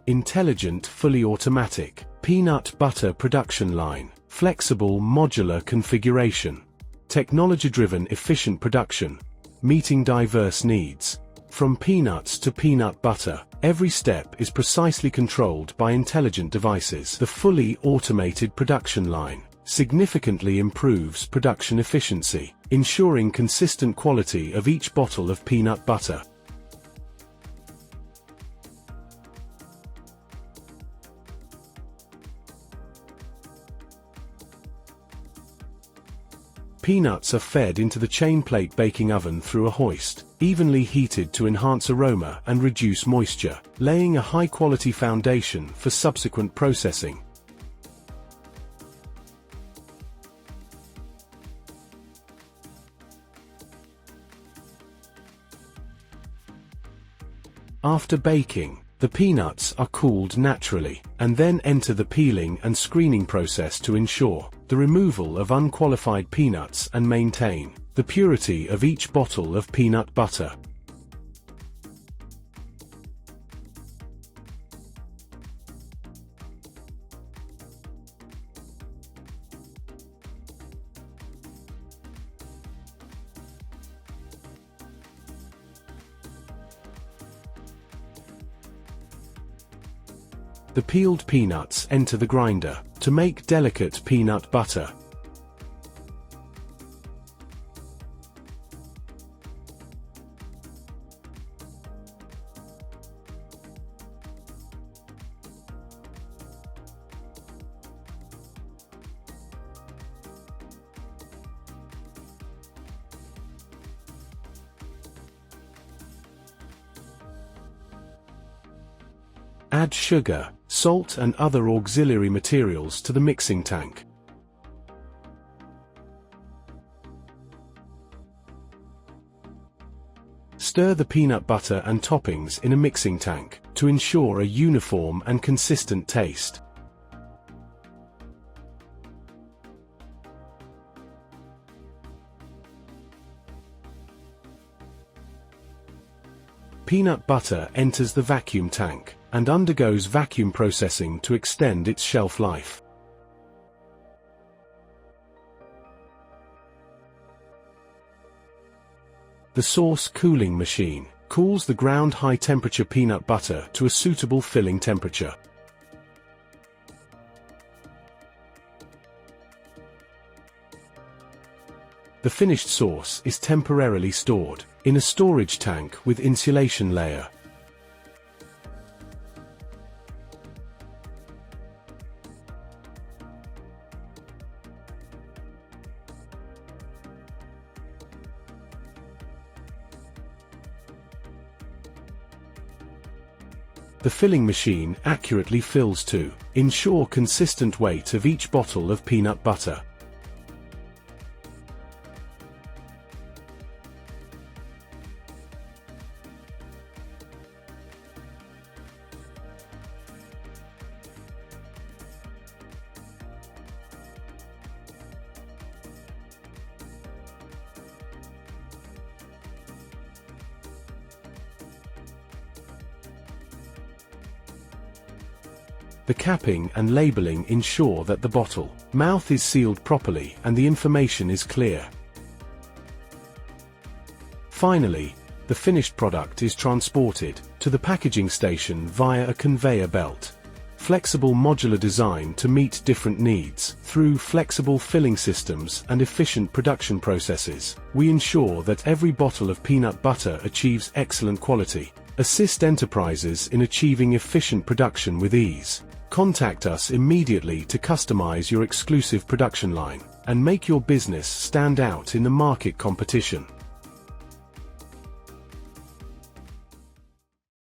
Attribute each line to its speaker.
Speaker 1: Intelligent, fully automatic, peanut butter production line. Flexible, modular configuration. Technology-driven, efficient production. Meeting diverse needs. From peanuts to peanut butter, every step is precisely controlled by intelligent devices. The fully automated production line significantly improves production efficiency, ensuring consistent quality of each bottle of peanut butter. Peanuts are fed into the chain plate baking oven through a hoist, evenly heated to enhance aroma and reduce moisture, laying a high-quality foundation for subsequent processing. After baking, the peanuts are cooled naturally, and then enter the peeling and screening process to ensure the removal of unqualified peanuts and maintain the purity of each bottle of peanut butter. The peeled peanuts enter the grinder to make delicate peanut butter. Add sugar, salt and other auxiliary materials to the mixing tank. Stir the peanut butter and toppings in a mixing tank to ensure a uniform and consistent taste. Peanut butter enters the vacuum tank and undergoes vacuum processing to extend its shelf life. The sauce cooling machine cools the ground high-temperature peanut butter to a suitable filling temperature. The finished sauce is temporarily stored in a storage tank with insulation layer. The filling machine accurately fills to ensure consistent weight of each bottle of peanut butter. The capping and labeling ensure that the bottle mouth is sealed properly and the information is clear. Finally, the finished product is transported to the packaging station via a conveyor belt. Flexible modular design to meet different needs. Through flexible filling systems and efficient production processes, we ensure that every bottle of peanut butter achieves excellent quality. Assist enterprises in achieving efficient production with ease. Contact us immediately to customize your exclusive production line and make your business stand out in the market competition.